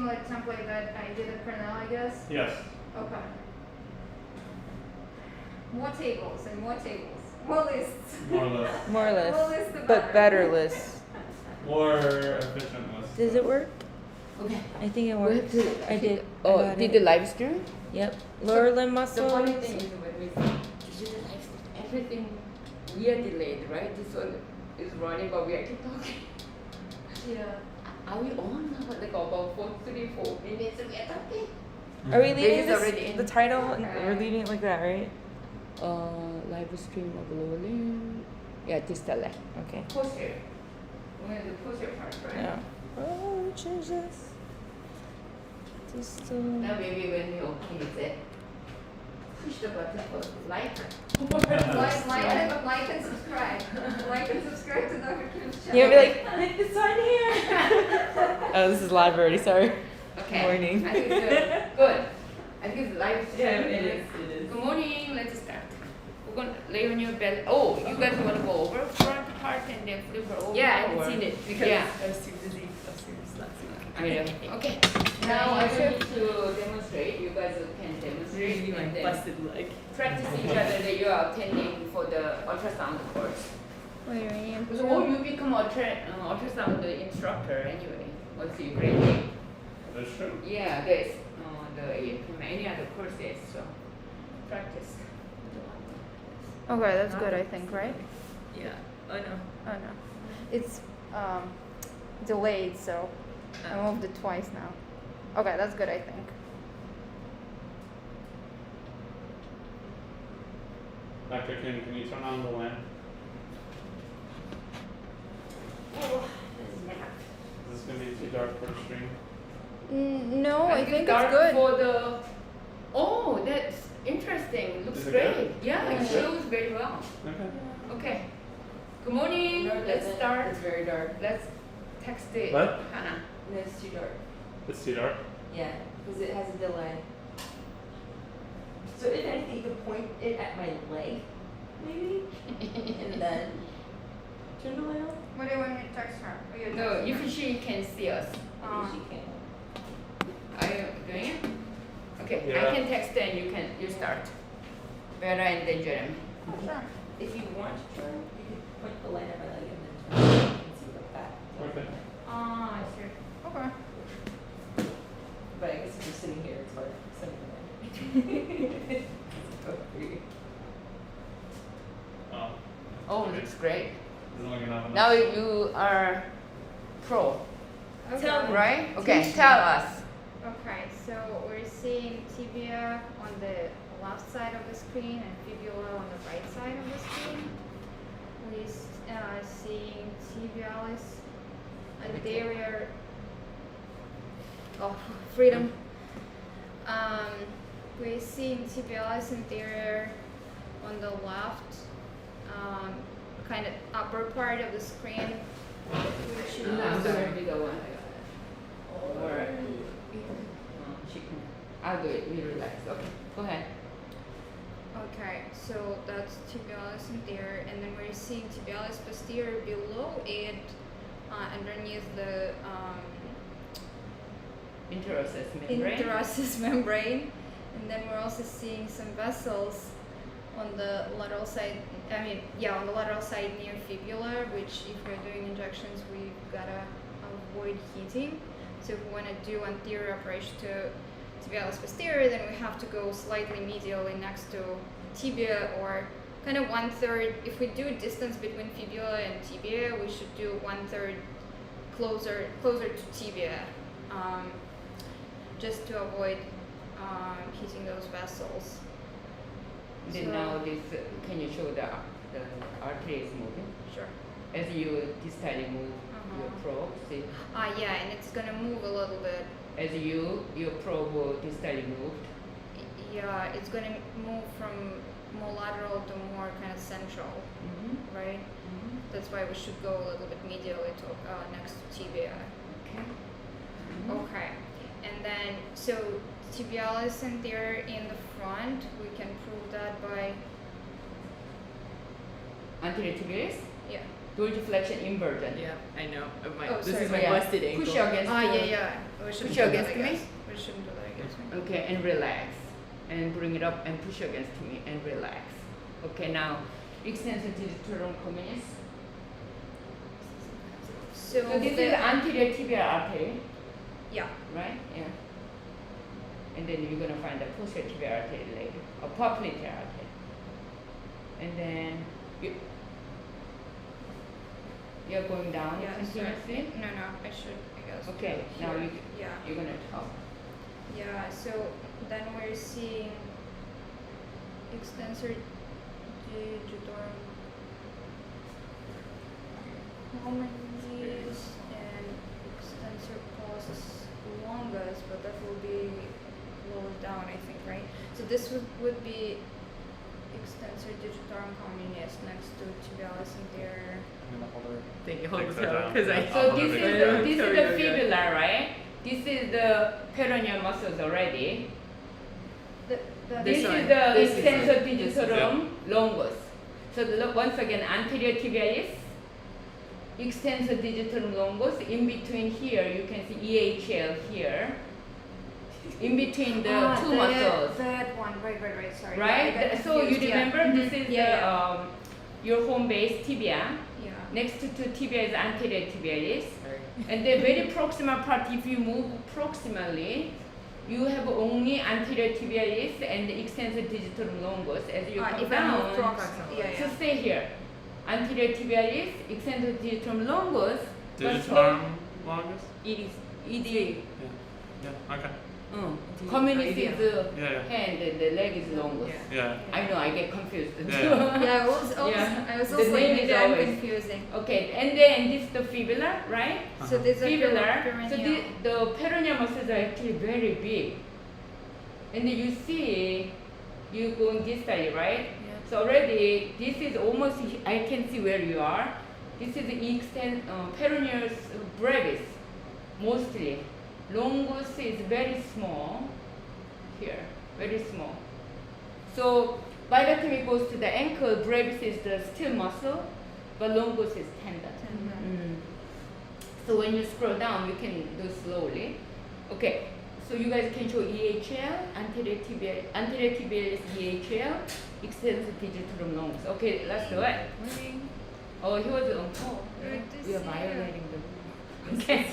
similar template that I did at Cornell, I guess? Yes. Okay. More tables and more tables. More lists. More lists. More or less. More lists the But better lists. More efficient lists. Does it work? Okay. I think it We have works. to, I did. Oh, I got did it. the live stream? Yep. Lower limb The funny muscles. thing is when we did the live stream, everything we are delayed, right? This one is running, but we are keep talking. Yeah. Are we on now? Like about 4 minutes we are talking. Are we This leaving is already in. the title and Okay. we're leaving it like that, right? Live stream of lower limb. Yeah, distal leg. Okay. Posterior. We're gonna do posterior part, right? Yeah. Oh, change this. Distal. Now maybe when we okay with it, push the button for like. Like and subscribe. Like and subscribe to Dr. Kim's channel. You'll be like, click this one here. Oh, this is live already. Sorry. Okay. Morning. I think it's good. Good. I think it's live stream. It is. Good morning. Let's start. We're going to lay on your belly. Oh, you guys want to go over front part and then flip her over? Yeah, I haven't or- seen it because Yeah. I was too busy upstairs last week. I know. Okay. Now I will need to demonstrate. You guys can demonstrate and then leg. practice each other that you are attending for the ultrasound course. Wait, right. So you become ultrasound instructor anyway. What's your grade? That's true. Yeah, there's any other courses. So practice. Okay, that's good, I think, right? Yeah. Oh no. Oh no. It's delayed, so I moved it twice now. Okay, that's good, I think. Dr. Kim, can you turn on the lamp? Is this going to be too dark for the stream? No, I think it's dark good. for the. Oh, that's interesting. Looks Is it great. good? Yeah, it Is it? shows very well. Okay. Okay. Good morning. Let's start. It's very dark. Let's text it. What? Hannah. No, it's too dark. It's too dark? Yeah, because it has a delay. So if anything, you could point it at my leg, maybe, and then turn the light on. What do you want me to text her? Or you No, text if her? she can see us. Maybe she can. Are you doing it? Okay, Yeah. I can text and you start. Vera and then Jeremy. Sure. If you want to turn, you could point the light at my leg and then turn it and see what that. Okay. I see. Okay. But I guess if you're sitting here, it's hard sitting there. Oh. Oh, looks great. Doesn't look enough. Now you are pro, Okay. right? Okay, tell us. Okay, so we're seeing tibia on the left side of the screen and fibula on the right side of the screen. We're seeing tibialis, anterior, freedom. We're seeing tibialis anterior on the left, kind of upper part of the screen, which is I'm sorry, be the one. Or she can. I'll do it. You relax. Okay, go ahead. Okay, so that's tibialis anterior, and then we're seeing tibialis posterior below it, underneath the Interosseous membrane. interosseous membrane, and then we're also seeing some vessels on the lateral side. On the lateral side near fibula, which if we're doing injections, we've gotta avoid heating. So if we want to do anterior approach to tibialis posterior, then we have to go slightly medially next to tibia, or kind of 1/3. If we do distance between fibula and tibia, we should do 1/3 closer to tibia, just to avoid hitting those vessels. Then So- now this, can you show the artery is moving? Sure. As you distally move your probe, see? Yeah, and it's gonna move a little bit. As your probe will distally moved. Yeah, it's gonna move from more lateral to more kind of central, right? That's why we should go a little bit medially to next to tibia. Okay. Okay, and then so tibialis anterior in the front, we can prove that by Anterior tibialis, yeah. dorsiflexion inversion. Yeah, I know. Oh, This sorry. is my Yeah. busted ankle. Push against. Yeah, the- yeah. We shouldn't Push do that, against I me? guess. We shouldn't do that against me. Okay, and relax. And bring it up and push against me and relax. Okay, now extensor digitorum communis. So, So this is the anterior tibial artery, yeah. right? Yeah. And then you're gonna find the posterior tibial artery later, or popliteal artery. And then you're going down Yeah, continuously. No, I should, I guess. Okay, now Here. Yeah. you're gonna talk. Yeah, so then we're seeing extensor digitorum communis and extensor post longus, but that will be lower down, I think, right? So this would be extensor digitorum communis next to tibialis anterior. I'm gonna hold her. Thank you. Hold Take this that out down. because Yeah. I. So this I'll is hold the it. fibula, right? This is the peroneal muscles already. This This is one. the This is extensor it. This is digitorum longus. So once again, anterior tibialis, extensor digitorum longus. In between here, you can see EHL here. In between the two muscles, That one, right, sorry. right? Yeah, I got So you confused, yeah. remember this is Yeah, your home base tibia. Yeah. Next to tibia is anterior tibialis. And the very proximal part, if you move proximally, you have only anterior tibialis and the extensor digitorum longus. As you come If I move down, proximally, yeah, so yeah. stay here. Anterior tibialis, extensor digitorum longus. but Digitorum longus? ED. Yeah. Okay. Communis is Yeah. hand and the leg is longus. Yeah. I know, I get confused. Yeah. Yeah, I was also, Yeah. I was The also like, name is maybe I'm always- confusing. Okay, and then this is the fibula, right? So these are Fibular. peroneal. So the peroneal muscles are actually very big. And then you see, you go distally, right? So already, this is almost, I can see where you are. This is the peroneus brevis, mostly. Longus is very small, here, very small. So by the time it goes to the ankle, brevis is the still muscle, but longus is tendon. So when you scroll down, you can do slowly. Okay, so you guys can show EHL, anterior tibialis EHL, extensor digitorum longus. Okay, let's do it. Oh, he was Good to we are see violating the. Okay.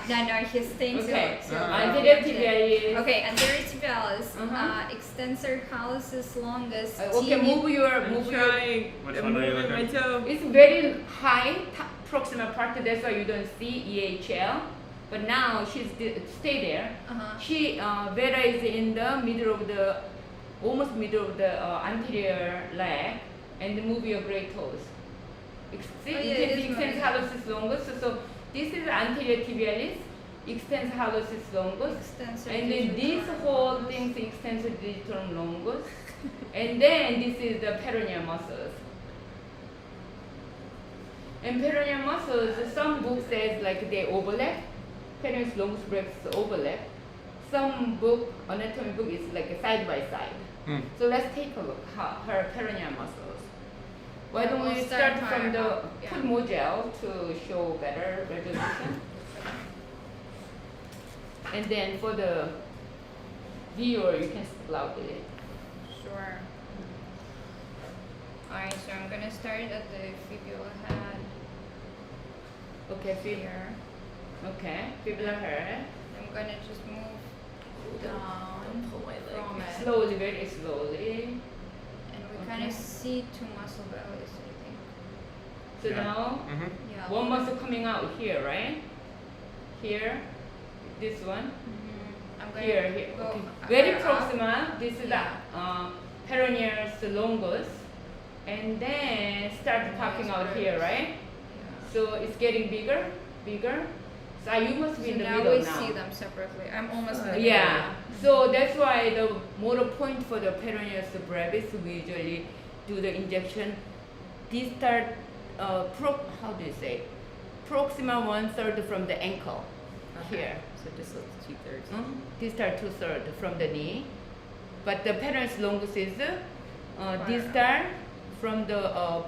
No, he's staying Okay. still. Anterior tibialis. Okay, anterior tibialis, Uh-huh. extensor hallucis longus. Okay, move your. I'm trying. Which I'm one are you moving my looking? toe. It's very high proximal part. That's why you don't see EHL. But now stay there. Uh-huh. Vera is in the middle of the, almost middle of the anterior leg, and move your great toes. See, Oh, yeah, it it is is extends moving. hallucis longus. So this is anterior tibialis, extends hallucis longus, Extensor and then this digitorum whole longus. thing is extensor digitorum longus, and then this is the peroneal muscles. And peroneal muscles, some book says like they overlap, peroneus longus brevis overlap. Some book, anatomy book, is like a side by side. Hmm. So let's take a look her peroneal muscles. Why don't We'll we start start from higher the up, yeah. put more gel to show better resolution, and then for the viewer you can speak loudly. Sure. Alright, so I'm gonna start at the fibula head Okay, here. Okay, fibula head. I'm gonna just move down Pull my leg. from it. Slowly, very slowly. And we Okay. kind of see two muscle bellies, I think. So Yeah. now Mm-hmm. Yeah. one muscle coming out here, right? Here, this one. I'm gonna Here. go Okay. Very up. proximal. This is Yeah. the peroneus longus, and then start popping out here, right? Yeah. So it's getting bigger. So you must be So in the now middle we now. see them separately. I'm almost in the Yeah. middle. So that's why the motor point for the peroneus brevis, we usually do the injection distal, how do you say? Proximal 1/3 from the ankle. Here. So just 2/3. Distal 2/3 from the knee. But the peroneus longus is Far distal from the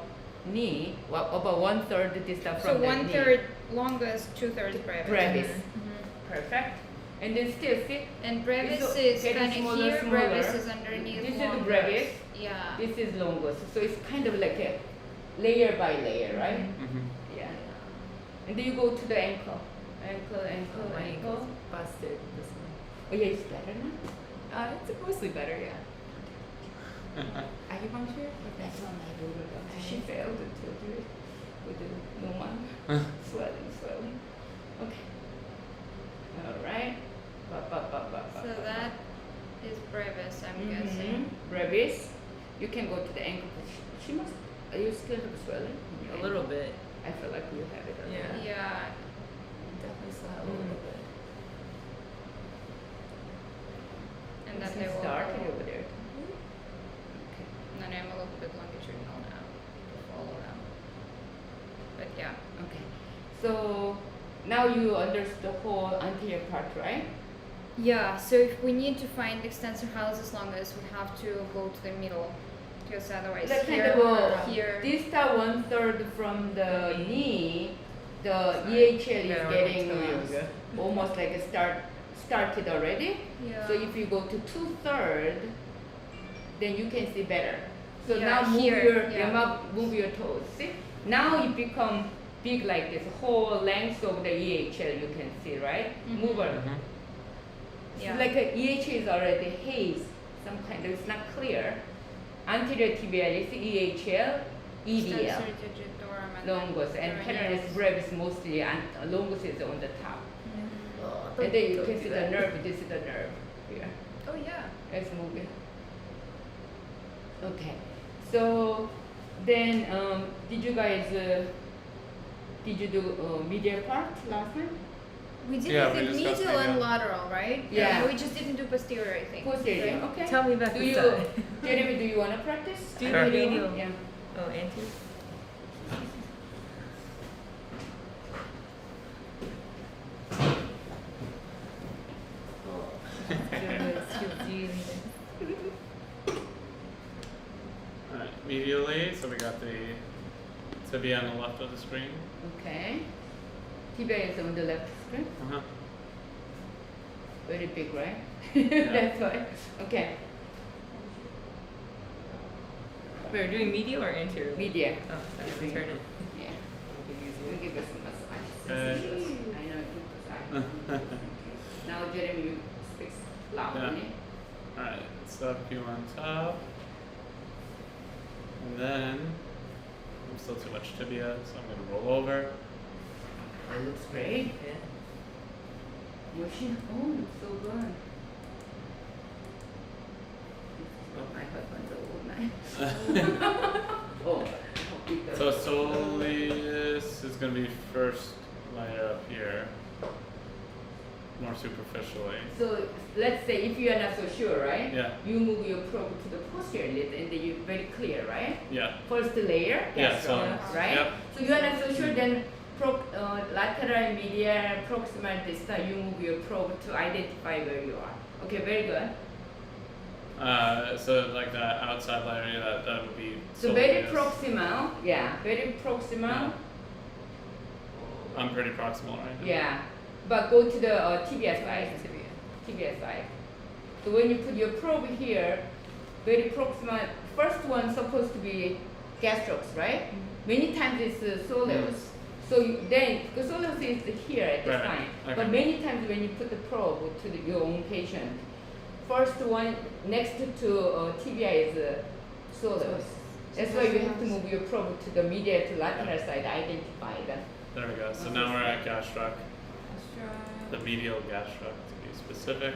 knee, well, about 1/3 distal So from the knee. 1/3 longus, 2/3 brevis. Brevis. Mhm. Perfect. And then still see. And brevis It's is getting kind of smaller, here. smaller. Brevis is underneath. This is the longus. brevis. Yeah. This is longus. So it's kind of like a layer by layer, right? Mm-hmm. Yeah. And then you go to the ankle. Ankle, Oh, ankle, my ankle. ankle's busted this one. Oh yeah, it's better now. It's mostly better, yeah. Acupuncture? That's what my daughter does. She failed to do it with the no one. swelling. Okay. All right. So that is brevis, I'm guessing. Brevis. You can go to the ankle. She must. You still have swelling? in your A little ankle? bit. I feel like you have it. a Yeah. little. Yeah. Definitely still have a Mm. little bit. And then Some they will started go, over there. and then I'm a little bit longitudinal now to follow them. But yeah. Okay. So now you understood the whole anterior part, right? Yeah, so if we need to find extensor hallucis longus, we have to go to the middle, because otherwise Like kind here of or a here. distal 1/3 from the knee, the EHL is Yeah, getting Peroneus. almost like a started already. Yeah. So if you go to 2/3, then you can see better. So Yeah, now move here, your yeah. move your toes. See? Now it become big like this. Whole length of the EHL you can see, right? Mhm. Move it. Mm-hmm. Yeah. Like a EHL is already haze, some kind of, it's not clear. Anterior tibialis, EHL, EDL, Extensor digitorum and longus, and peroneus. peroneus brevis mostly, and longus is on the top. Mhm. And then you can see the nerve, this is the nerve here. Oh yeah. Let's move it. Okay, so then did you guys, did you do medial part last time? We did Yeah, it we in discussed medial and medial. lateral, right? Yeah. We just didn't do posterior, I think. Posterior, right? okay. Tell me about Do this you, side. Jeremy, do you want to practice? Do Sure. medial. Yeah. Oh, anterior. Alright, medially, so we got the tibia on the left of the screen. Okay. Tibia is on the left screen. Uh-huh. Very big, right? Yeah. That's why. Okay. Wait, we're doing medial or anterior? Media. Oh, sorry, turn it. Yeah. Make We it give us a massage. Okay. I know you massage. Now, Jeremy, you speak loudly. Alright, stop you on top. And then, I'm still too much tibia, so I'm gonna roll over. It looks great. Yeah. Motion. Oh, looks so good. My husband's old man. Oh, So soleus is gonna be first layer up here, more superficially. so let's say if you are not so sure, right? Yeah, You move your probe to the posterior lid and then you're very clear, right? yeah, First layer, yeah, so, Gastroc. right? yep, So you are not so sure, then lateral, medial, proximal, distal, you move your probe to identify where you are. Okay, very good. so like that outside layer, that would be So very soleus. proximal, yeah, very proximal, Yeah. I'm pretty proximal right now. yeah. But go to the tibia side, Tibia. tibia side. So when you put your probe here, very proximal, first one supposed to be gastrocs, right? Many times it's soleus. So then, because soleus is here at this Right, time, okay. but many times when you put the probe to your own patient, first one next to tibia is soleus. That's why you have to move your probe to the medial to lateral side, identify that. There we go. So now we're at gastroc, the medial gastroc to be specific.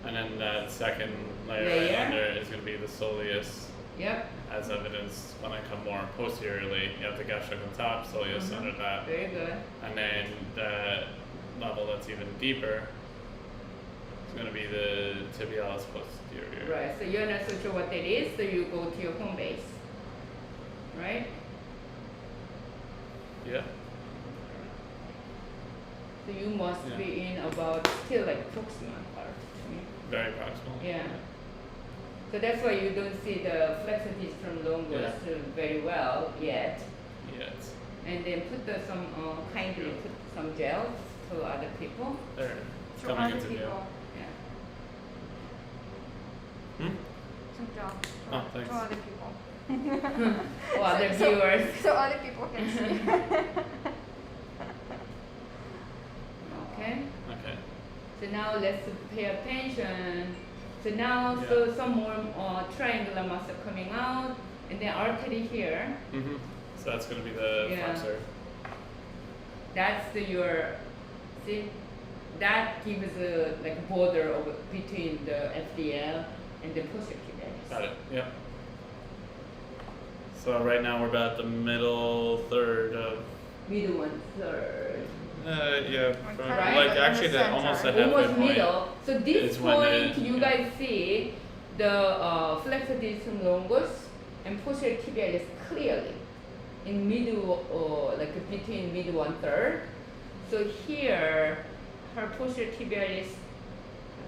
And then that second layer right Layer. under is going to be the soleus, Yep, as evidenced when I come more posteriorly. You have the gastroc on top, soleus under that. very good. And then the level that's even deeper is going to be the tibialis posterior. Right, so you're not so sure what that is, so you go to your home base. Right? Yeah. So you must Yeah. be in about still like proximal part. Very proximal. Yeah. So that's why you don't see the flexor from longus very well yet. Yes. And then put some kindly put some gels to other people. There. To coming other into view. people. Hmm? Good job. Oh, thanks. To other people. Or other So- viewers. So other people can see. Okay. Okay. So now let's pay attention. So now, Yeah. so some more triangular muscle coming out, and then artery here. Mm-hmm. So that's going to be the Yeah. flexor. That's your, see, that gives a like border of, between the FDL and the posterior tibialis. Got it. Yep. So right now we're about the middle third of. Middle 1/3. Yeah. Like from- kind of like in the actually the center. almost the halfway Almost point. middle. So this is when point, it- you yeah. guys see the flexor distal longus and posterior tibialis clearly in middle, like between middle 1/3. So here, her posterior tibialis,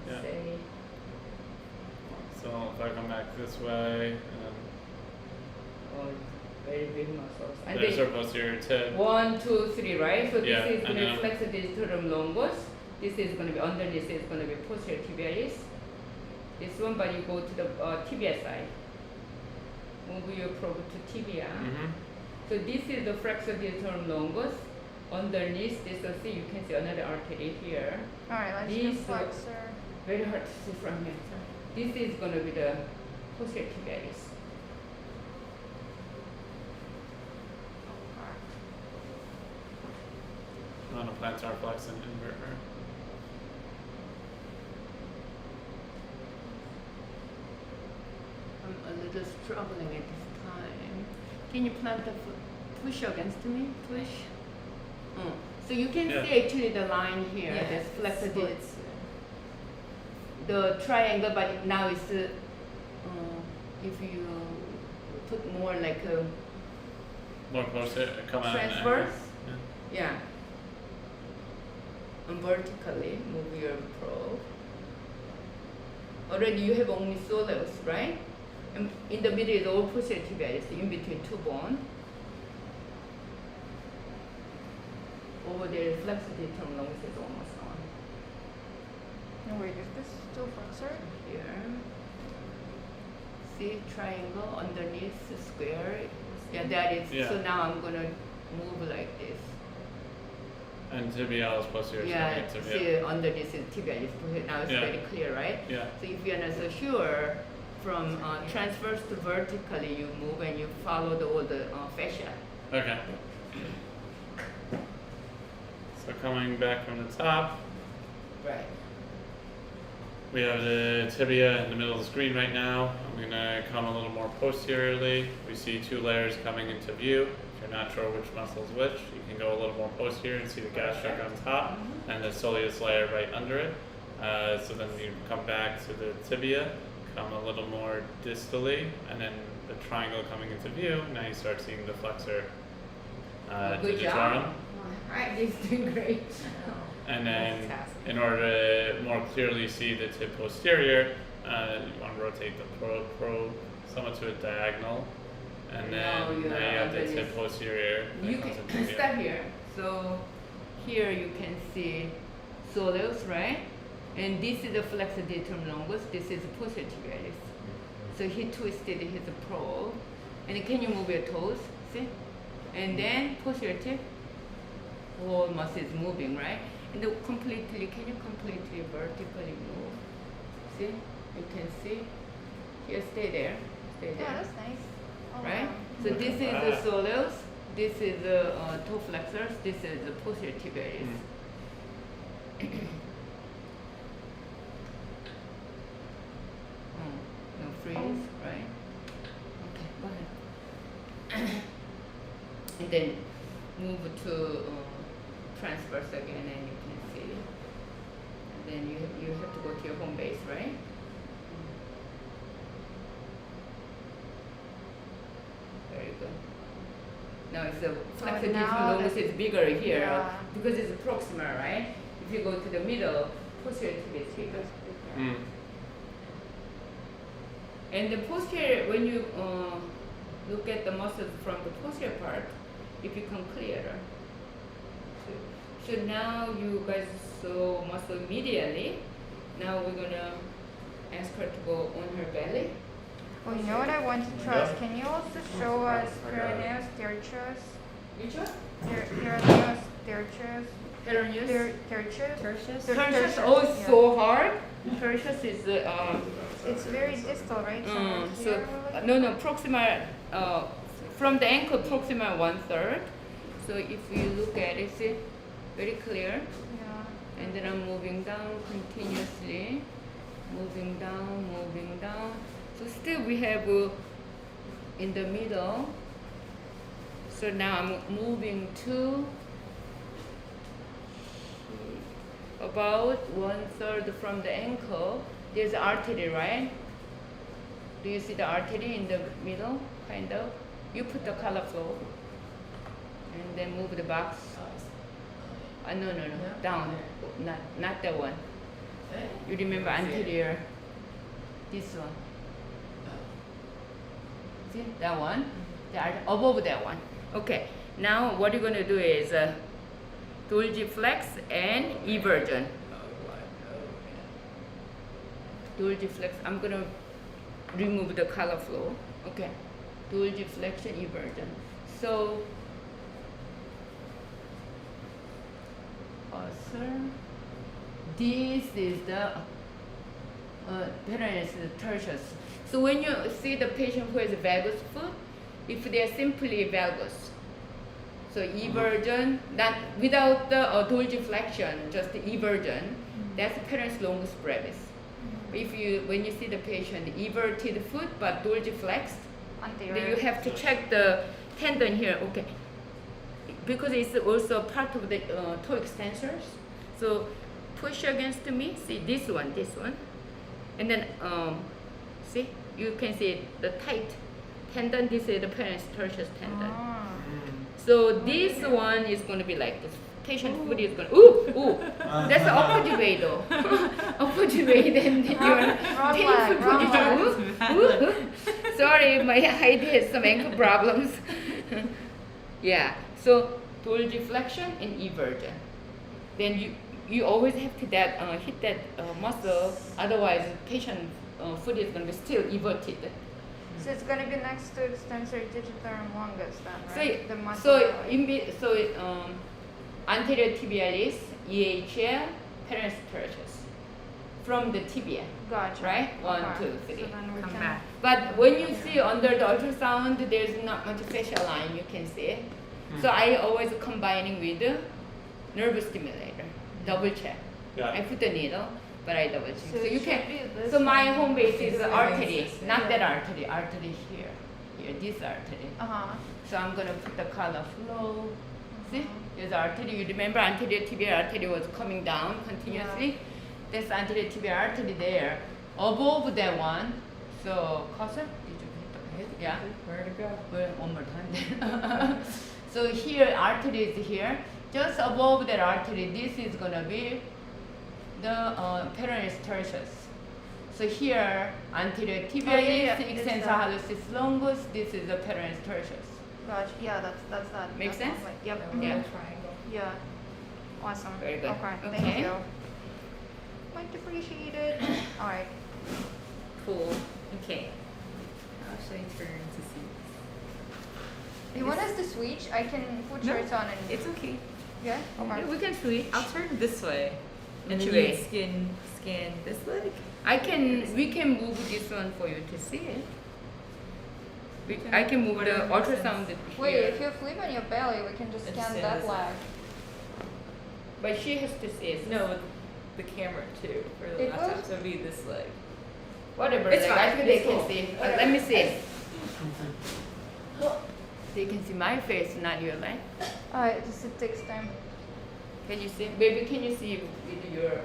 let's Yeah. say, So if I come back this way, and oh, very big muscles. then And there's then our posterior tib. 1, 2, 3, right? So Yeah, this is and going to then- be flexor digitorum longus. This is going to be underneath. This is going to be posterior tibialis. This one, but you go to the tibia side. Move your probe to tibia. Mm-hmm. So this is the flexor digitorum longus. Underneath this, see you can see another artery here. Alright, let's do These, flexor. Very hard to see from here. This is going to be the posterior tibialis. On a plantar flex and invert her. I'm a little struggling at this time. Can you plant the push against me? Push. So you can Yeah. see actually the line here. Yeah, That's it flexor splits. the triangle, but now it's if you put more like a More closer, come out. and transverse, angle. yeah. And vertically move your probe. Already you have only soleus, right? And in the middle is all posterior tibialis, in between two bone. Over there, flexor digitorum longus is almost on. No, wait, is this still flexor? Here. See triangle underneath square. Yeah, that is. Yeah. So now I'm gonna move like this. And tibialis posterior Yeah, tibia. see underneath is tibialis. Now it's Yeah. very clear, right? Yeah. So if you're not so sure, from transverse to vertically you move and you follow all the fascia. Okay. So coming back from the top, Right. we have the tibia in the middle of the screen right now. I'm gonna come a little more posteriorly. We see two layers coming into view. If you're not sure which muscle is which, you can go a little more posterior and see the gastroc on top and the soleus layer right under it. So then you come back to the tibia, come a little more distally, and then the triangle coming into view. Now you start seeing the flexor Good digitorum. job. Right, he's doing great. And then, Fantastic. in order to more clearly see the tib posterior, you want to rotate the probe somewhat to a diagonal, and Now then you now you are have the underneath. tib posterior. that You comes can into view. start here. So here you can see soleus, right? And this is the flexor digitorum longus. This is posterior tibialis. So he twisted his probe. And can you move your toes? See? And then posterior tib. Whole muscle is moving, right? And can you completely vertically move? See? You can see. Here, stay there. Stay there. Yeah, that's nice. Oh, Right? wow. So Look this at is that. the soleus, this is the toe flexors, this is the posterior tibialis. No freeze, right? Okay, go ahead. And then move to transverse again, and you can see. And then you have to go to your home base, right? Very good. Now it's the flexor now digitorum longus the- is bigger here Yeah. because it's proximal, right? If you go to the middle, posterior tibia is bigger. Mm. And the posterior, when you look at the muscles from the posterior part, it becomes clearer. So now you guys saw muscle medially. Now we're gonna ask her to go on her belly. Oh, you know what I want to trust? Can you also show us peroneus tertius? Which one? Peroneus tertius? Peroneus. Tertius? Tertius? Tertius. Oh, it's so hard. Tertius is It's very distal, right? Somewhere so here, really? no proximal from the ankle proximal 1/3. So if you look at it, see, very clear. Yeah. And then I'm moving down continuously, moving down. So still we have in the middle. So now I'm moving to about 1/3 from the ankle. There's artery, right? Do you see the artery in the middle? Kind of. You put the color flow. And then move the box. No, down. Not that one. You remember anterior. This one. See that one? Above that one. Okay. Now what you're gonna do is dorsiflex and eversion. Dorsiflex. I'm gonna remove the color flow. Okay. Dorsiflexion, eversion. So. This is the peroneus tertius. So when you see the patient who has valgus foot, if they are simply valgus, so eversion, not without the dorsiflexion, just the eversion, that's peroneus longus brevis. If you when you see the patient everted foot but dorsiflexed, then you have to check the tendon here. Okay. Because it's also part of the toe extensors. So push against me, see this one. And then see, you can see the tight tendon, this is the peroneus tertius tendon. So this one is going to be like this. Patient foot is going to, ooh, that's the opposite way though. Opposite way, then your painful position. Ooh. Sorry, my height has some ankle problems. Yeah. So dorsiflexion and eversion. Then you always have to hit that muscle. Otherwise, patient foot is going to be still everted. So it's going to be next to extensor digitorum longus then, right? The muscle So anterior tibialis, EHL, peroneus tertius, from the tibia. Gotcha. Right? One, Okay. two, three. So then we Come can- back. But when you see under the ultrasound, there's not much facial line you can see. So I always combining with the nerve stimulator, double check. Yeah. I put the needle, but I double check. So So it you should can. be this So my one. home base is This the one artery, is- not yeah. that artery. Artery here, this artery. Uh-huh. So I'm gonna put the color flow. See, there's artery. You remember anterior tibial artery was coming down continuously. There's anterior tibial artery there. Above that one. So cursor, did you hit the head? Yeah. Where to go? Well, one more time. So here artery is here. Just above that artery, this is gonna be the peroneus tertius. So here anterior tibialis, yeah. extensor It's hallucis longus. This is the peroneus tertius. Gotcha. Yeah, that's that. Make That sense? one. Yep. Yeah. Triangle. Yeah. Awesome. Very good. Okay. Okay. Thank you. Much appreciated. All right. Cool. Okay. How should I turn to see? You want us to switch? I can put No, shirts on and. It's okay. Yeah. Okay. We can switch. I'll turn this way. And Which then way? you scan this leg. We can move this one for you to see it. I can move the Whatever makes ultrasound sense. here. Wait, if you flip on your belly, we can just I just scan say that this. leg. But she has to see it. No, with the camera too. For the It laptop, goes- so it'd be this leg. Whatever. It's like, I fine. think they It's can cool. see. Let me see. They can see my face, not your line. It takes time. Can you see? Baby, can you see with your?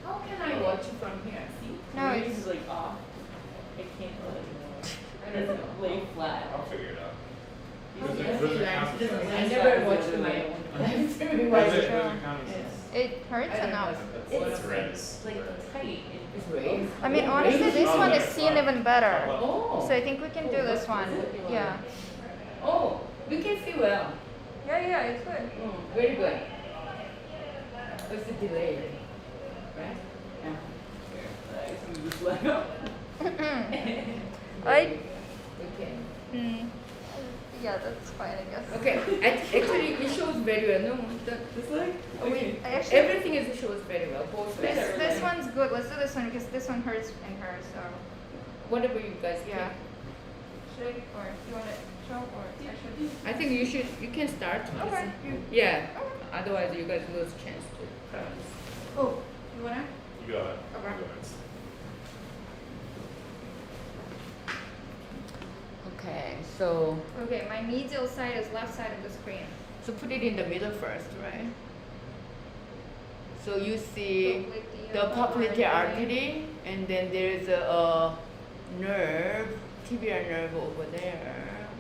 How can I watch from here? See? No, Yours it's- is like off. I can't let it lay flat. I'll figure it out. I never watched my own. Does it Yeah. count as- It hurts enough. It's rinse. like tight. It's raised. I mean, honestly, this Oh, one no, is seen even better. Oh. So I think we can do this one. Yeah. Oh, we can see well. Yeah, it's good. Very good. It's delayed, right? Yeah. I. Okay. Yeah, that's fine, I guess. Okay. Actually, it shows very well. No, This way? I actually. everything is shows very well. Both ways. This one's good. Let's do this one because this one hurts and hurts. So. Whatever you guys Yeah. think. Should I, or you want to show or I should? I think you should. You can start. Okay. Yeah. Otherwise, you guys lose chance to. Oh, you wanna? You got it. Okay. You got it. Okay. So Okay, my medial side is left side of the screen. put it in the middle first, right? So you see the popliteal artery, and then there's a nerve, tibial nerve over there.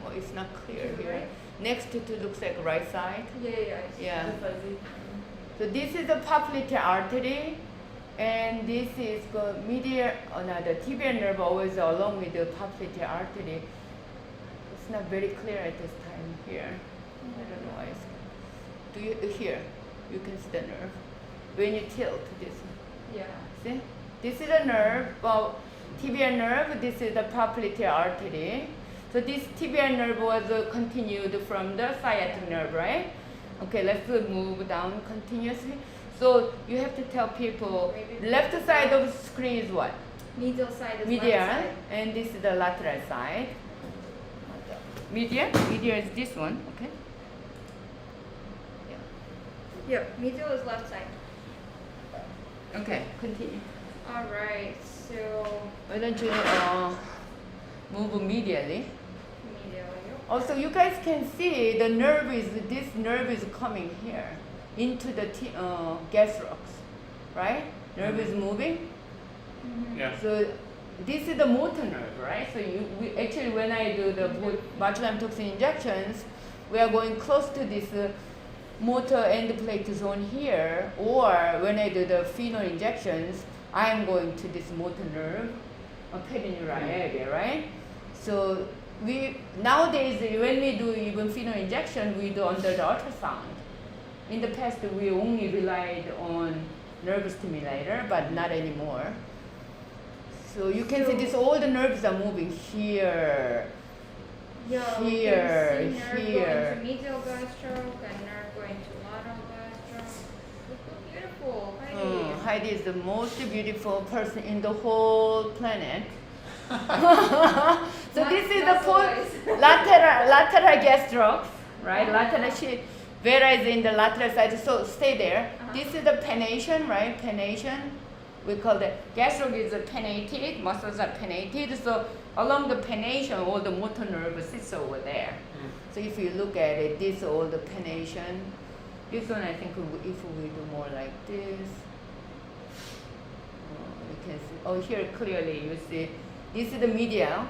Well, it's not clear To the here. right? Next to looks like right side. Yeah. Yeah. So this is the popliteal artery, and this is the medial, the tibial nerve always along with the popliteal artery. It's not very clear at this time here. I don't know why. Do you here? You can see the nerve when you tilt this. Yeah. See, this is a nerve. Well, tibial nerve. This is the popliteal artery. So this tibial nerve was continued from the sciatic nerve, right? Okay, let's move down continuously. So you have to tell people left side of the screen is what? Medial side is Medial, left side. and this is the lateral side. Medial is this one, okay? Yep, medial is left side. Okay, continue. All right, so Why don't you move medially? medial. Also, you guys can see the nerve is, this nerve is coming here into the gastrocs, right? Nerve is moving. Yeah. So this is the motor nerve, right? So actually when I do the botulinum toxin injections, we are going close to this motor end plate zone here, or when I do the phenol injections, I am going to this motor nerve, peroneal area, right? So we nowadays when we do even phenol injection, we do under the ultrasound. In the past, we only relied on nerve stimulator, but not anymore. So you can see this, all the nerves are moving here, Yeah, here, we can see nerve here. going to medial gastroc and nerve going to lateral gastroc. Look beautiful, Heidi. Heidi is the most beautiful person in the whole planet. So this is the lateral gastroc, right? Lateral sheet, whereas in the lateral side, so stay there. This is the pennation, right? Pennation. We call the gastroc is pennated, muscles are pennated. So along the pennation, all the motor nerve sits over there. So if you look at it, this all the pennation. This one, I think, if we do more like this, you can see. Oh, here clearly you see. This is the medial.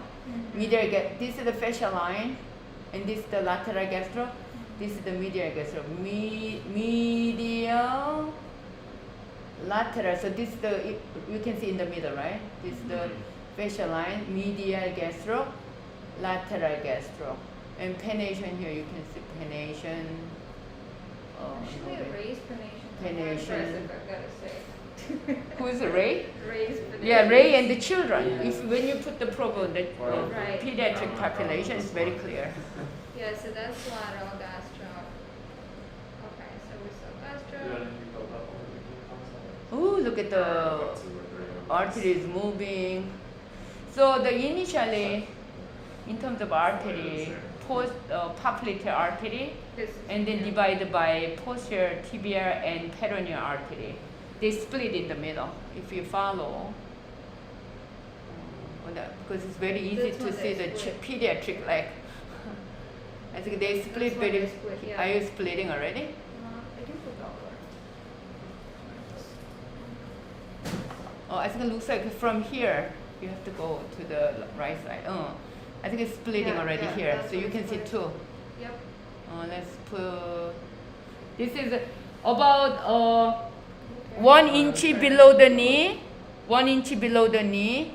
This is the fascial line, and this is the lateral gastroc. This is the medial gastroc. Medial, lateral. So this is the, you can see in the middle, right? This is the fascial line, medial gastroc, lateral gastroc, and pennation here. You can see pennation. Actually, a raised pennation. Pennation. Impressive, I've got to say. Who's Ray? Raised pennation. Yeah, Ray and the children. If when you put the probe on the Right. pediatric population, it's very clear. Yeah, so that's lateral gastroc. Okay, so we saw gastroc. Oh, look at the arteries moving. So the initially, in terms of artery, popliteal artery, This is and then divided by posterior tibial and peroneal artery. They split in the middle. If you follow, because it's very easy This to one see they the split. pediatric like. I think they split one very. they split, yeah. Are you splitting already? I think we got one. Oh, I think it looks like from here you have to go to the right side. I think it's splitting Yeah, already yeah, here, that's so what you it's can see split. two. Yep. Let's put. This is about 1 inch below the knee. 1 inch below the knee,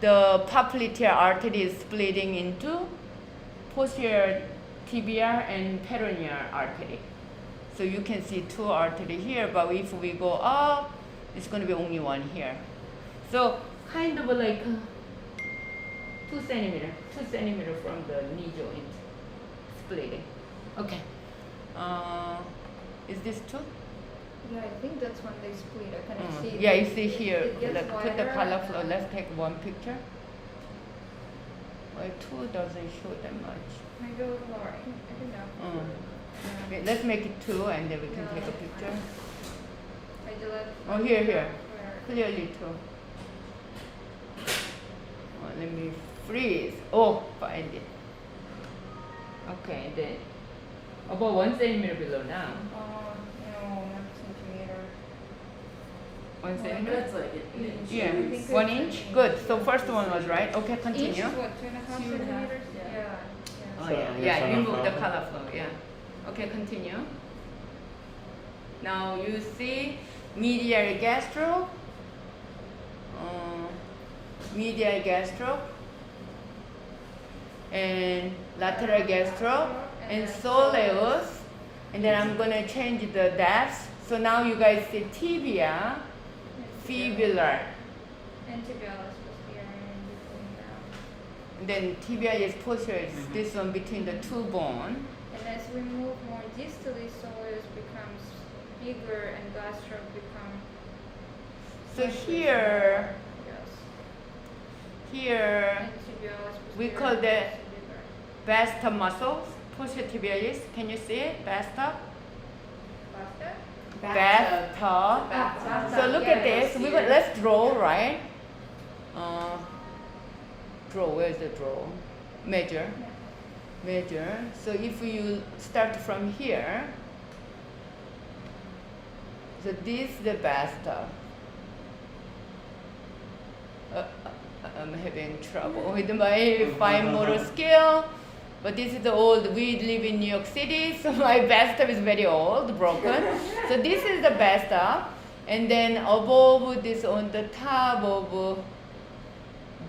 the popliteal artery is splitting into posterior tibial and peroneal artery. So you can see two artery here, but if we go up, it's going to be only one here. So kind of like 2 centimeter from the knee joint splitting. Okay. Is this 2? Yeah, I think that's when they split. I kind of see. Yeah, you it- see here. it gets Put the wider color and flow. then- Let's take one picture. Well, 2 doesn't show that much. Maybe a little lower. I don't know. Okay, let's make it 2 and then we can take a picture. I do that. Oh, here. Where- Clearly 2. Oh, let me freeze. Oh, find it. Okay, then about 1 centimeter below now. No, not centimeter. 1 Well, centimeter? that's like an inch. Yeah, I think it's 1 an inch. inch. Good. So first one was right. Okay, Inch continue. is what, 2.5 2.5, centimeters? yeah. Yeah. Oh So yeah, it's yeah. on You the move the flow. color flow. Yeah. Okay, continue. Now you see medial gastroc, medial gastroc, and lateral gastroc, and soleus. And then I'm gonna change the depth. So now you guys see tibia, fibular. Antibialis posterior and between that. And then tibia is posterior. It's this one between the two bone. And as we move more distally, soleus becomes bigger and gastroc becomes. So slightly here, smaller. Yes. here, Antibialis we posterior call is that bigger. basta muscles, posterior tibialis. Can you see it? Basta? Faster? Basta. Bathtub. So look at this. Let's draw, right? Draw. Where's the draw? Measure. Measure. So if you start from here, so this is the basta. I'm having trouble with my fine motor skill. But this is the old, we live in New York City, so my bathtub is very old, broken. So this is the bathtub. And then above this, on the top of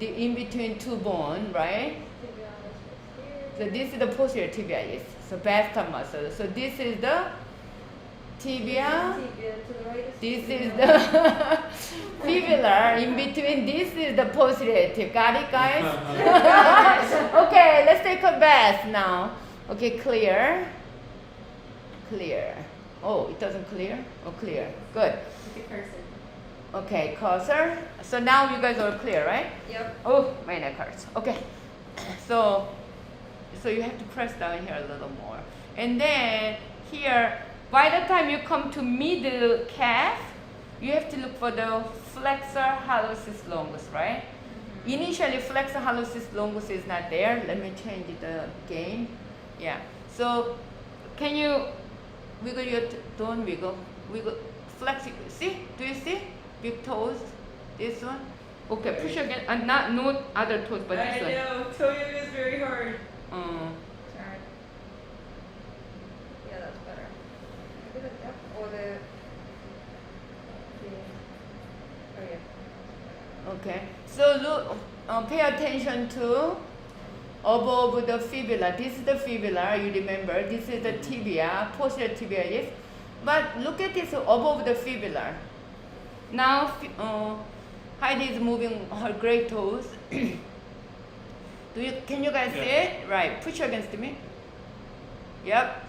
the in between two bone, right? Tibialis posterior. So this is the posterior tibialis, so bathtub muscle. So this is the tibia. Tibia to the right This is the fibular. In between, this is the posterior tib. Got it, guys? Okay, let's take a bath now. Okay, clear. Clear. Oh, it doesn't clear? Oh, clear. Good. Look at person. Okay, cursor. So now you guys are clear, right? Yep. Oh, my neck hurts. Okay. So you have to press down here a little more. And then here, by the time you come to middle calf, you have to look for the flexor hallucis longus, right? Initially, flexor hallucis longus is not there. Let me change the gain. Yeah. So can you wiggle your, don't wiggle, wiggle, flex it. See? Do you see? Big toes. This one. Okay, push again. And not no other toes, but this one. know, toe yoga is very hard. Sorry. Yeah, that's better. Maybe the depth or the. Oh yeah. Okay. So look, pay attention to above the fibula. This is the fibula. You remember? This is the tibia, posterior tibialis. But look at this above the fibula. Now Heidi is moving her great toes. Can you guys see it? Right. Push against me. Yep.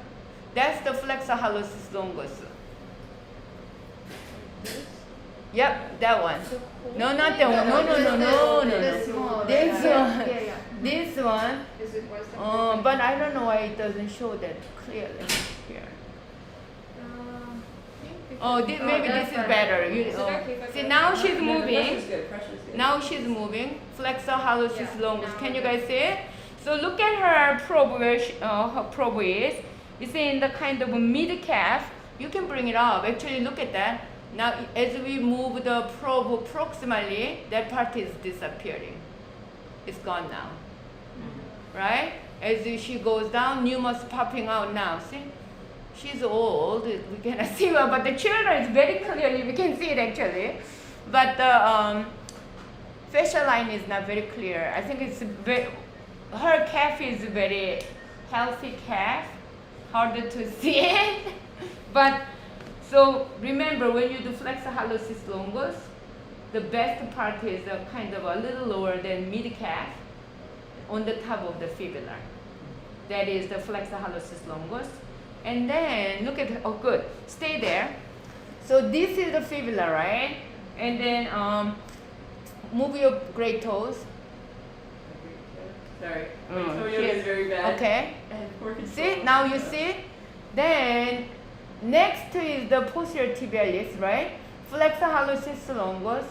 That's the flexor hallucis longus. Yep, that one. No, not that one. No. This small. This Yeah, one. yeah. This one. Is it worse than But I don't know why it doesn't show that clearly here. Maybe this is better. See, now she's moving. Pressure's good. Pressure's good. Now she's moving. Flexor hallucis Yeah, longus. now Can you it guys see it? So look at her probe where her probe is. It's in the kind of mid calf. You can bring it up. Actually, look at that. Now, as we move the probe proximally, that part is disappearing. It's gone now. Right? As she goes down, pneumus popping out now. See? She's old. We cannot see her, but the children is very clearly. We can see it actually. But the fascia line is not very clear. I think it's her calf is very healthy calf. Harder to see it. But so remember, when you do flexor hallucis longus, the best part is kind of a little lower than mid calf on the top of the fibula. That is the flexor hallucis longus. And then look at, oh good, stay there. So this is the fibula, right? And then move your great toes. Sorry. Oh, My toe yoga here. is very bad. Okay. I have poor control. See, now you see? Then next is the posterior tibialis, right? Flexor hallucis longus,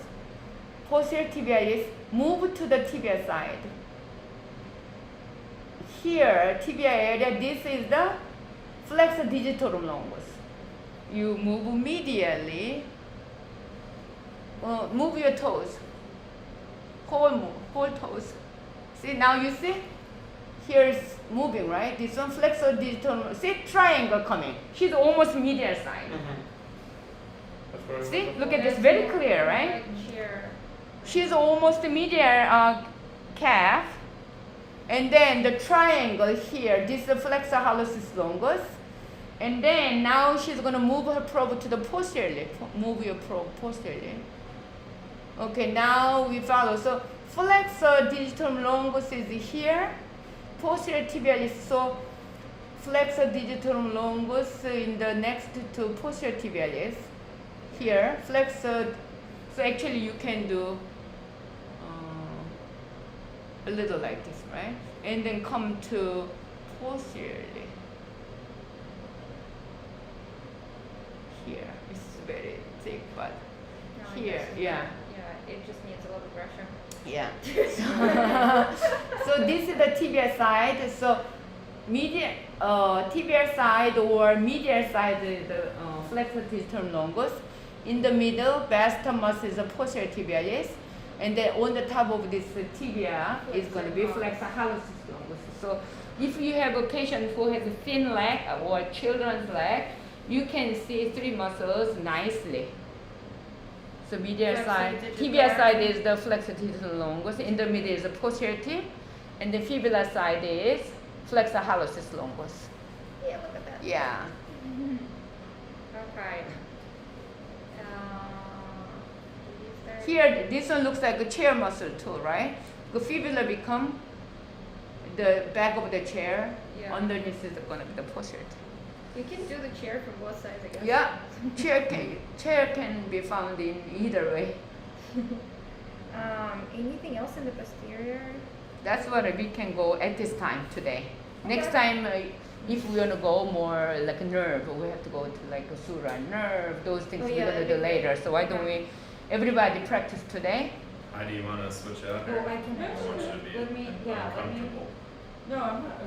posterior tibialis, move to the tibia side. Here, tibia area, this is the flexor digitorum longus. You move medially, move your toes, whole toes. See, now you see? Here's moving, right? This one flexor digitorum, see, triangle coming. She's almost medial side. That's where we See, were look at before. this, very clear, right? Like chair. She's almost medial calf. And then the triangle here, this is the flexor hallucis longus. And then now she's going to move her probe to the posteriorly. Move your probe posteriorly. Okay, now we follow. So flexor digitorum longus is here. Posterior tibialis. So flexor digitorum longus in the next to posterior tibialis. Here, flexor. So actually you can do a little like this, right? And then come to posteriorly. Here, it's very thick, but No, here, it doesn't. yeah. Yeah, it just needs a little pressure. Yeah. So this is the tibia side. So medial, tibial side or medial side is the flexor digitorum longus. In the middle, best muscle is the posterior tibialis. And then on the top of this tibia is going to be flexor hallucis longus. So if you have a patient who has a thin leg or children's leg, you can see three muscles nicely. So medial Flexor side, digitorum. tibia side is the flexor digitorum longus. In the middle is the posterior tib, and the fibula side is flexor hallucis longus. Yeah, look at that. Yeah. Okay. Is there- Here, this one looks like a chair muscle too, right? The fibula become the back of the chair. Yeah. Underneath is going to be the posterior tib. We can do the chair from both sides, I guess. Yeah, chair can be found in either way. Anything else in the posterior? That's what we can go at this time today. Next Okay. time, if we want to go more like a nerve, we have to go to like a sura nerve. Those things Oh, we're yeah, gonna that'd do be great. later. So why don't we, everybody practice today? How do you want to switch up? Oh, I can. Or should be Let me, yeah, let me. uncomfortable? No, I'm not.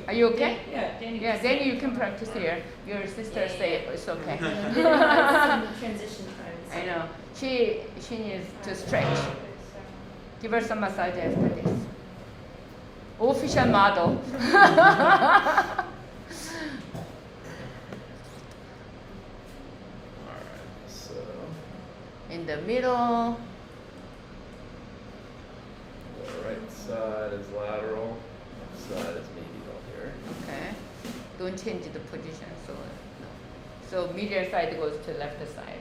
Are you okay? Yeah, Danny. Yeah, then you can practice here. Your sister say it's okay. Transition times. I know. She needs to stretch. Give her some massage after this. Official model. Alright, so In the middle. the right side is lateral, left side is medial here. Okay. Don't change the position. So no. So medial side goes to left side.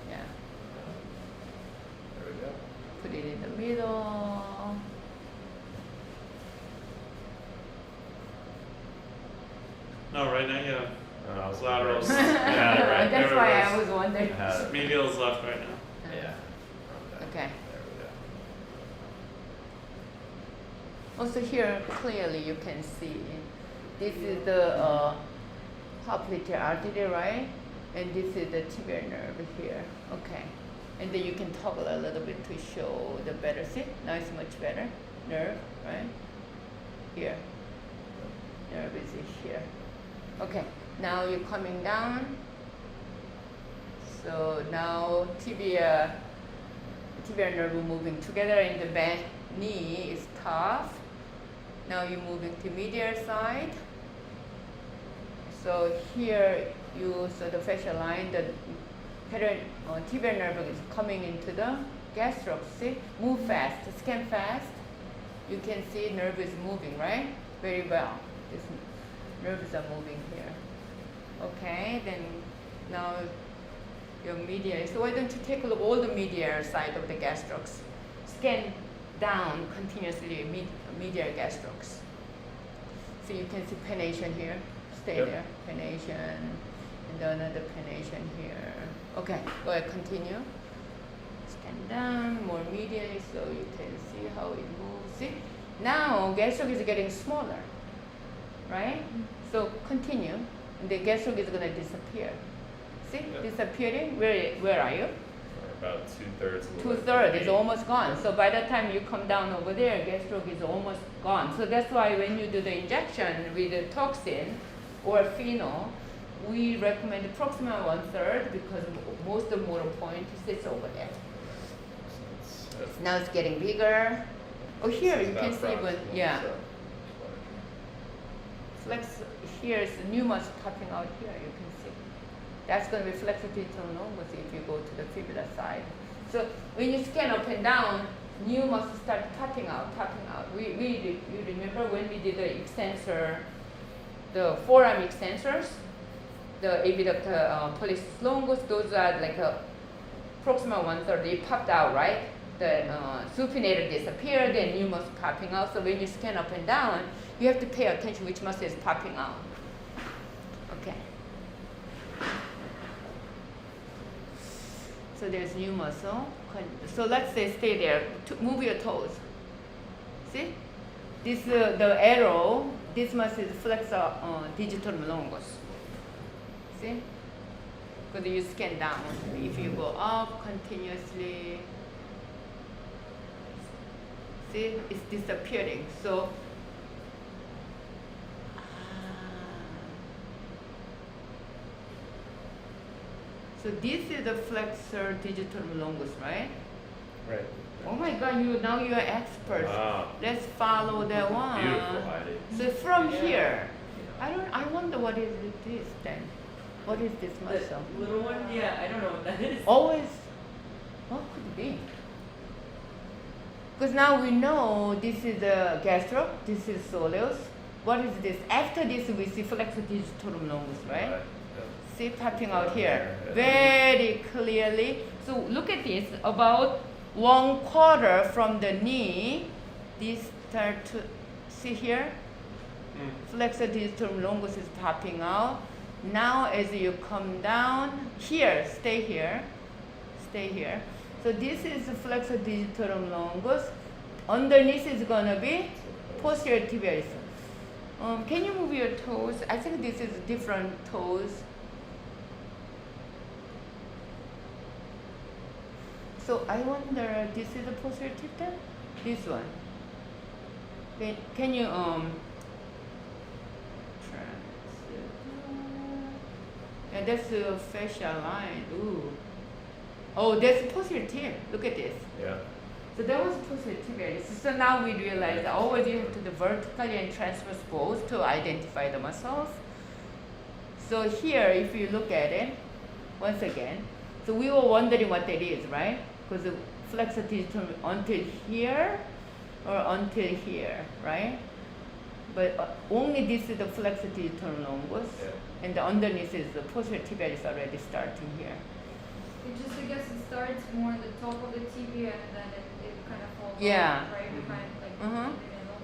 Yeah. There we go. Put it in the middle. No, right now, yeah. Oh, It's laterals. reverse. Yeah, right. That's There why it I is. was wondering. I had it. Medial's left right now. Yeah. Okay. There we go. Also here clearly you can see this is the popliteal artery, right? And this is the tibial nerve here. Okay. And then you can toggle a little bit to show the better. See? Now it's much better. Nerve, right? Here. Nerve is here. Okay. Now you're coming down. So now tibial nerve moving together in the back knee is tough. Now you're moving to medial side. So here you saw the fascial line, the tibial nerve is coming into the gastroc. See? Move fast, scan fast. You can see nerve is moving, right? Very well. nerves are moving here. Okay, then now your medial. So why don't you take a look all the medial side of the gastrocs? Scan down continuously medial gastrocs. So you can see pennation here. Stay Yep. there. Pennation, and another pennation here. Okay, go ahead, continue. Scan down, more medially, so you can see how it moves. See? Now gastroc is getting smaller, right? So continue, and the gastroc is gonna disappear. See, Yep. disappearing. Where are you? Or about 2/3 of the way. 2/3 is almost gone. So by the time you come down over there, gastroc is almost gone. So that's why when you do the injection with the toxin or phenol, we recommend approximately 1/3 because most of the motor point sits over there. So it's, Now it's getting bigger. Oh, here you can about see, but proximal, yeah, so- flex. Here is the new muscle popping out here. You can see. That's going to be flexor digitorum longus if you go to the fibula side. So when you scan up and down, new muscles start popping out. You remember when we did the extensor, the forearm extensors, the abductor pollicis longus, those are like a proximal 1/3. They popped out, right? The supinator disappeared and new muscle popping out. So when you scan up and down, you have to pay attention which muscle is popping out. Okay. So there's new muscle. So let's say stay there. Move your toes. See? This the arrow. This muscle is flexor digitorum longus. See? Because you scan down. If you go up continuously, see, it's disappearing. So so this is the flexor digitorum longus, right? Right. Oh my God! Now you are expert. Wow. Let's follow that one. Beautiful, Heidi. So from here, I wonder what is this then? What is this muscle? The little one? Yeah, I don't know what that is. Always, what could it be? Because now we know this is the gastroc, this is soleus. What is this? After this, we see flexor digitorum longus, right? Yeah. See popping out here very clearly. So look at this, about 1/4 from the knee, these start to see here. Flexor digitorum longus is popping out. Now as you come down here, stay here. So this is the flexor digitorum longus. Underneath is gonna be posterior tibialis. Can you move your toes? I think this is different toes. So I wonder, this is the posterior tib then? This one. Can you yeah, that's a fascia line. Ooh. Oh, that's posterior tib. Look at this. Yeah. So that was posterior tibialis. So now we realize that always you have to do vertically and transverse both to identify the muscles. So here, if you look at it, once again, so we were wondering what that is, right? Because the flexor digitorum until here or until here, right? But only this is the flexor digitorum longus, Yeah. and the underneath is the posterior tibialis already starting here. It just, I guess, it starts more on the top of the tibia and then it kind of falls Yeah. off right behind, like Mhm. in the middle.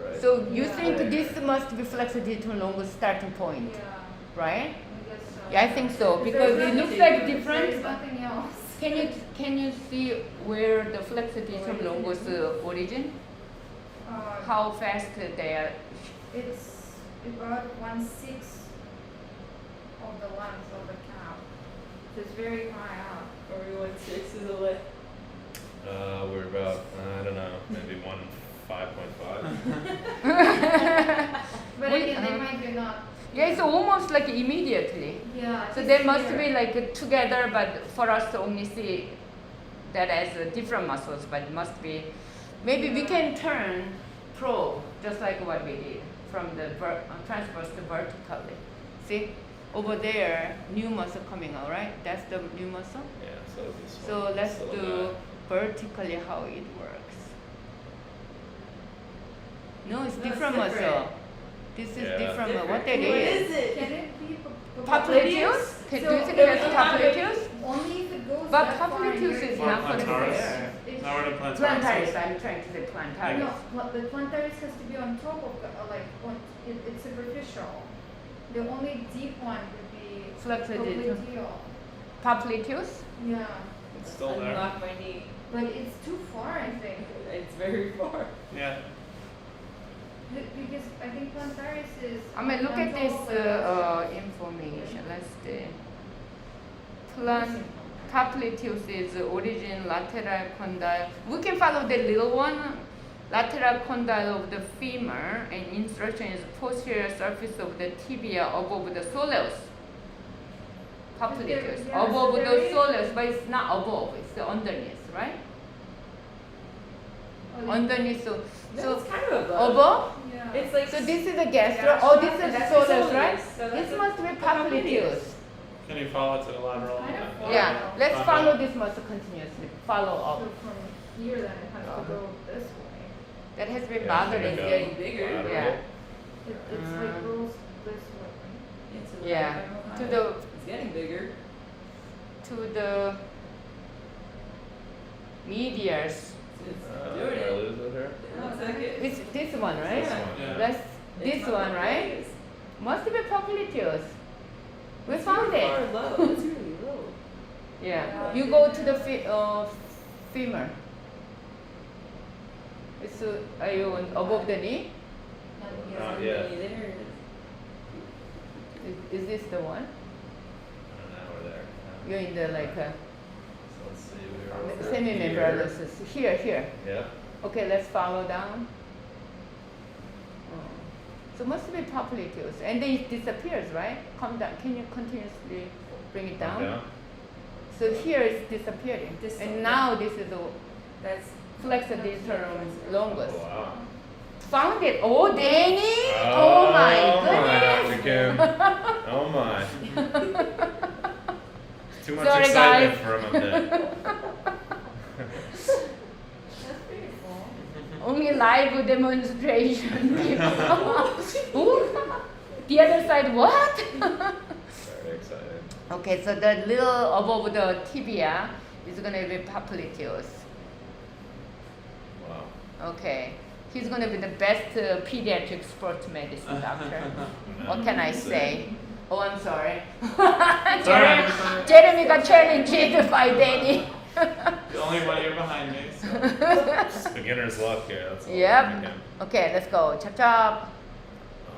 Right. So you Yeah. think this must be flexor digitorum longus starting point, Yeah, right? I guess so. Yeah, I think so, because it looks like different. There's nothing else. Can you see where the flexor digitorum longus origin? How fast they are? It's about 1/6 of the length of the calf. So it's very high up. Or 1/6 is a lit. We're about, I don't know, maybe 5.5. But Wait, again, they might be not. Yeah, it's almost like immediately. Yeah. So just they must here. be like together, but for us to only see that as different muscles, but it must be. Maybe we can turn probe just like what we did from the transverse to vertically. See, over there, new muscle coming out, right? That's the new muscle. Yeah, so this So one, let's this do little vertically how it works. No, it's No, it's different different. muscle. This is Yeah. different. What What that is? is it? Can it be Popliteus? Do you think that's popliteus? only if it goes But that far in popliteus your is Or not for the plantaris? hair. It's- Now we're to plantaris. Plantaris, I'm trying to say plantaris. No, the plantaris has to be on top of it's superficial. The only deep one would be Flexor popliteal. Popliteus? Yeah, It's still there. Unlock my knee. but it's too far, I think. It's very far. Yeah. Because I think plantaris is. I mean, look on at top this of the- information. Let's see. Popliteus is origin lateral condyle. We can follow the little one. Lateral condyle of the femur, and insertion is posterior surface of the tibia above the soleus. Popliteus, Yeah, above so the there is- soleus, but it's not above. It's underneath, right? Oh, Underneath, so It's kind of above. above. Yeah. It's like So this is the gastro. Oh, this is That's soleus, the right? soleus. So This that's must be popliteus. Can you follow it to the lateral? Kind of far. Yeah, let's Follow. follow this muscle continuously. Follow up. So from here, then it has to go this way. That has been Yeah, bothering should it's go me. getting bigger. lateral. Yeah. It's like goes this way. Into the Yeah, femoral to line. the It's getting bigger. to the medials. It's Did doing I it. lose it here? No, it's not good. It's this one, right? This Yeah. one. Yeah. That's this It's not one, like right? this. Must be popliteus. We It's found really it. far low. It's really low. Yeah. You go to the femur. It's are you above the knee? Not yet. There it Is this the one? I don't know, we're there. You're in the like So let's see, we were semi-membranous. Here. Yeah. Okay, let's follow down. So must be popliteus, and then it disappears, right? Come down. Can you continuously bring it down? Down. So here it's disappearing, Distal, and yeah. now this is the That's flexor digitorum longus. Oh, wow. Found it. Oh, Danny! Oh my We goodness! can. Oh my. Too much Sorry, excitement guys. for a minute. That's pretty cool. Only live demonstration. Ooh. The other side, what? Very excited. Okay, so the little above the tibia is gonna be popliteus. Wow. Okay, he's gonna be the best pediatric sports medicine doctor. What can I say? Oh, I'm sorry. Jeremy got challenged by Danny. The only one you're behind me. So. Just beginner's luck here. That's all Yep. we can. Okay, let's go. Chop chop.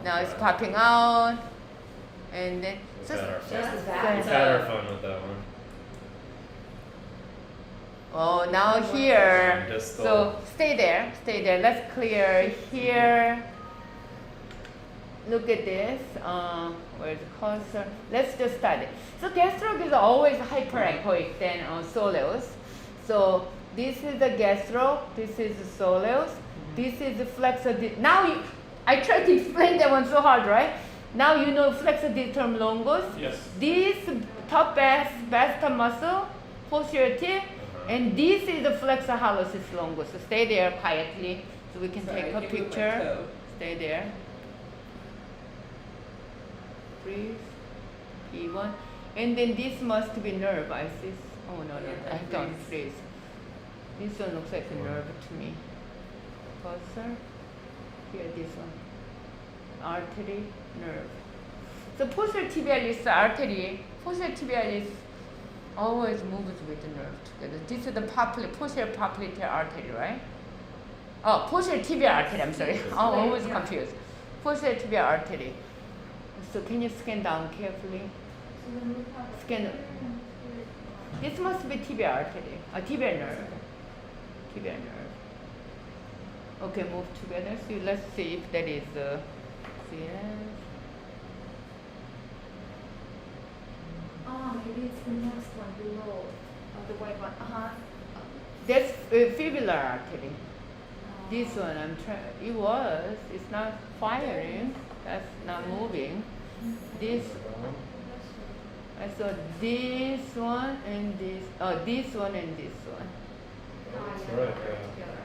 Now it's Okay. popping out, and then We've just had our fun. just Yeah. that. We've had our fun with that one. oh, now here. Distal. So stay there, stay there. Let's clear here. Look at this. Where's the cursor? Let's just start it. So gastroc is always hyperechoic than soleus. So this is the gastroc. This is the soleus. This is the flexor. Now I tried to explain that one so hard, right? Now you know flexor digitorum longus. Yes. This top basta muscle, posterior tib, and this is the flexor hallucis longus. So stay there quietly so we can Sorry, take I a hit you with my picture. toe. Stay there. Breathe. P1. And then this must be nerve, I see. Oh no, Yeah, I that don't breathes. freeze. This one looks like a nerve to me. Cursor. Here, this one. Artery, nerve. So posterior tibialis artery, posterior tibialis always moves with the nerve together. This is the posterior popliteal artery, right? Oh, posterior tibial artery, I'm sorry. I'm always Yeah. confused. Posterior tibial artery. So can you scan down carefully? So then we have Scan. here and here. This must be tibial artery, a tibial nerve. Tibial nerve. Okay, move together. So let's see if that is yes. Ah, maybe it's the next one below, the white one. That's fibular artery. This one I'm trying. It's not firing. That's not moving. This. I saw this one and this. Oh, this one and this one. That's right, yeah.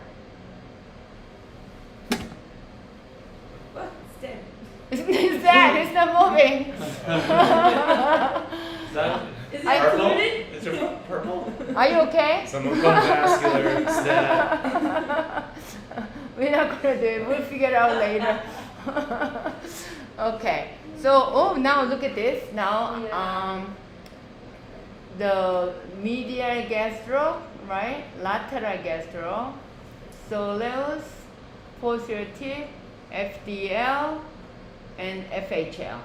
What? It's dead. Who's that? It's not moving. Is that Is it purple? included? Is your foot purple? Are you okay? Someone called vascular stat. We're not gonna do it. We'll figure it out later. Okay. So, oh, now look at this. Now, the medial gastroc, right? Lateral gastroc, soleus, posterior tib, FDL, and FHL.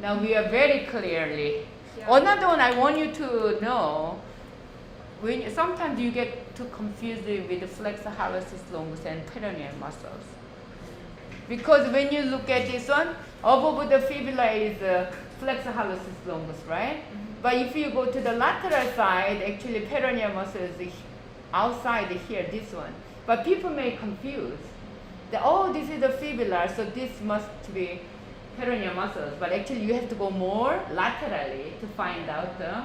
Now we are very clearly. Yeah. Another one I want you to know. Sometimes you get too confused with the flexor, hallucis, longus, and peroneal muscles. Because when you look at this one, above the fibula is flexor, hallucis, longus, right? But if you go to the lateral side, actually peroneal muscle is outside here, this one. But people may confuse. Oh, this is the fibula, so this must be peroneal muscles. But actually you have to go more laterally to find out the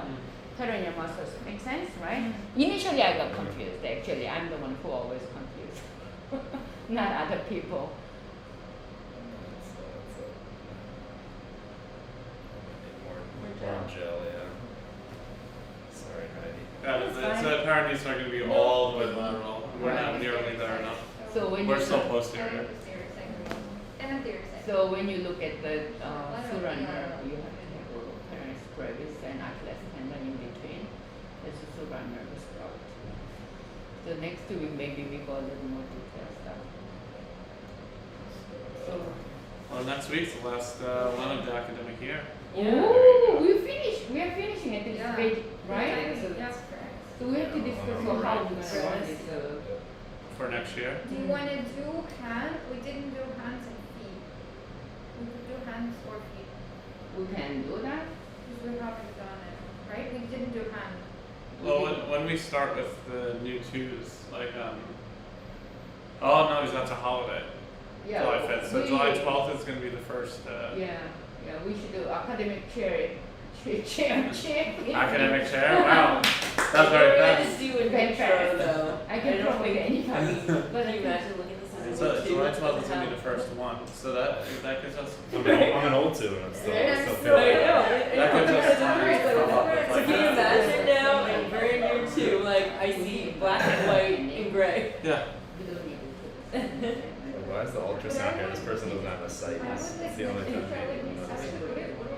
peroneal muscles. Make sense, right? Initially I got confused, actually. I'm the one who always confused, not other people. More gel, yeah. Sorry, Heidi. Yeah, the peroneus are going to be all the way lateral. We're not nearly there enough. So when We're you still And posterior. posterior segment. And anterior segment. So when you look at the sural nerve, you have to have a peroneus brevis and Achilles tendon in between. It's a sural nerve sprout. So next week maybe we go a little more detailed stuff. So Well, next week's the last one of the academic year. ooh, we finished. We are finishing at this Yeah. stage, right? Yeah, So, that's correct. so we have to discuss how we're gonna run this. For next year. Do you want to do hand? We didn't do hands and feet. We could do hands or feet. We can do that. Because we haven't done it, right? We didn't do hand. Well, when we start with the new twos, like, oh no, because that's a holiday. July 5th. So we- July 12th is going to be the first Yeah, we should do academic chair. academic chair. Wow, that's very We're fast. gonna do an Very intro fast. though. I can don't promote think- anybody. But can you imagine looking at this as So a two? July 12th is going to be the first one. So that gives us. I'm an old two, and I'm still Yeah, feel so- I bad. know. That gives us time to come up with So like can you that. imagine now, and we're in year two, like I see black and white and gray. Yeah. Why is the ultrasound here? This person doesn't have a sight. It's the only thing I notice.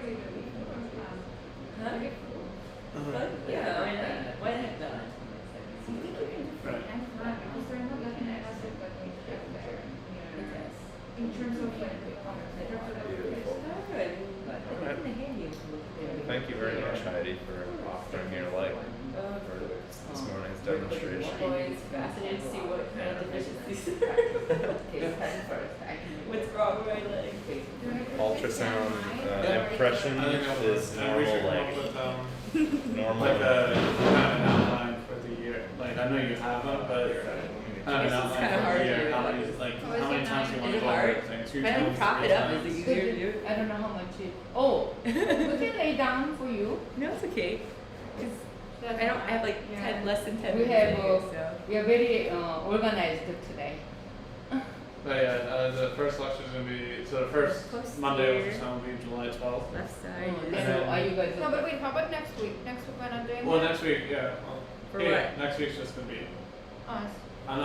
Huh? But, yeah, I mean, why the heck not? Right. And hand, because they're not looking at us as what we have there. In terms of like, in terms of the Alright. Alright. Thank you very much, Heidi, for offering your light for this morning's demonstration. Always fascinated to see what kind of deficiencies there are. What's wrong with my leg? Ultrasound impression I think that was- is and we should normal, come up with normal. like a kind of an outline for the year. Like I know you have them, but kind of an outline kinda for hard the to year. do. How many times you want Is to it go over hard? things? If I don't prop it up, is it easier to do? I don't know how much it. Oh, we can lay down for you. No, it's okay. 'Cause I have like Yeah. less than 10 We minutes have, anyway, so. We are very organized today. But yeah, the first lecture is going to be, so the first Posterior. Monday of the will be July 12th. Left side. Oh, is- then- are you guys? No, but wait, how about next week? Next week we're not doing Well, that? next week, yeah. Well, For yeah, what? next week's just going to be, Us. I'm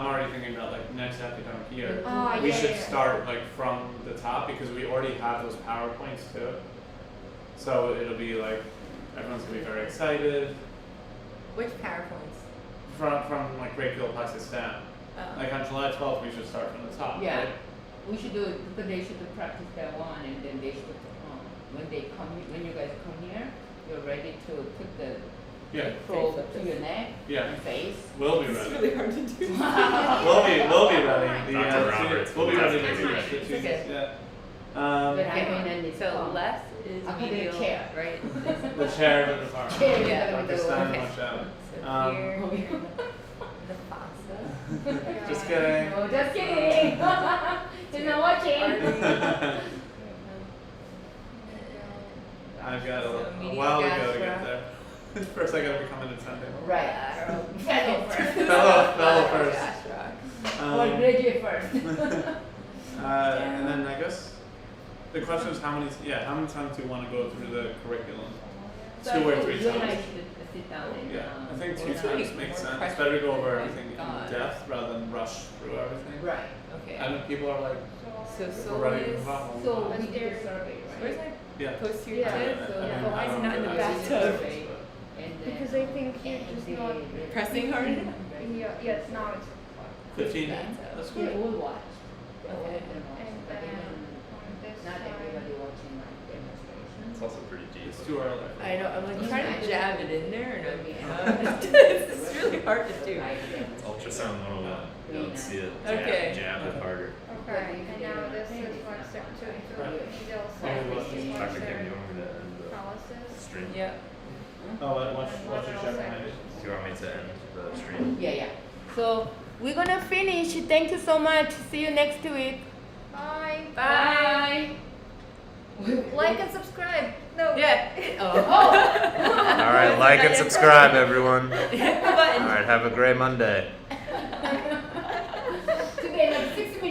already thinking about like next academic year. Oh, We yeah, should yeah, yeah. start like from the top because we already have those PowerPoints too. So it'll be like, everyone's going to be very excited Which PowerPoints? from like brachial plexus down. Like on July 12th, we should start from the top, Yeah. right? We should do it because they should practice that one, and then they should when they come when you guys come here, you're ready to put the Yeah, probe to your neck yeah. and face. We'll be It's ready. really hard to do. We'll be ready. Dr. Roberts We'll be will ready definitely to be teach the ready. students. Okay. Yeah. But I mean, and it's So left is I'll put it in a medial, chair. right? The chair of the department. Chair, Yeah. yeah. Dr. Stein, watch out. So here, the fossa. Just kidding. Oh, just kidding. He's not watching. I've got So a medial while to go to gastroc. get there. First, I gotta become an attending. Right. Fellow first. Fellow first. Gastroc. Or Um, graduate first. and then I guess The question is how many times do you want to go through the curriculum? So 2 or I 3 think when I times. should sit down and, Yeah, I think 2 it's times really makes more sense. It's pressure. better to go over Oh my everything in God. depth rather than rush through everything. Right, okay. I know people are like, So if we're ready to soleus. move on. So we'll move on. we did a survey, Where's right? my Yeah. posterior Yeah. tib? So I mean, Why is it not in the I don't know if bathtub? it's- And then, Because I think you're just not Pressing hard enough? yes, now it's 15. Bathtub. That's we good. all watch. Okay. and But then even on this not side. everybody watching my demonstration. It's also pretty deep. It's too early. I know, I'm like trying to jab it in there and It's really hard to do. It's ultrasound 101. You don't see it. Okay. Jab it harder. Okay, and now this is flexor to Right. medial Oh, side, well, this is Dr. Kim, flexor you want me to end the hallucis. stream? Yeah. Oh, watch your check behind you. Do you want me to end the stream? Yeah. So we're gonna finish. Thank you so much. See you next week. Bye. Bye. Like and subscribe. No. Yeah. Oh. All right, like and subscribe, everyone. Hit the button. All right, have a great Monday.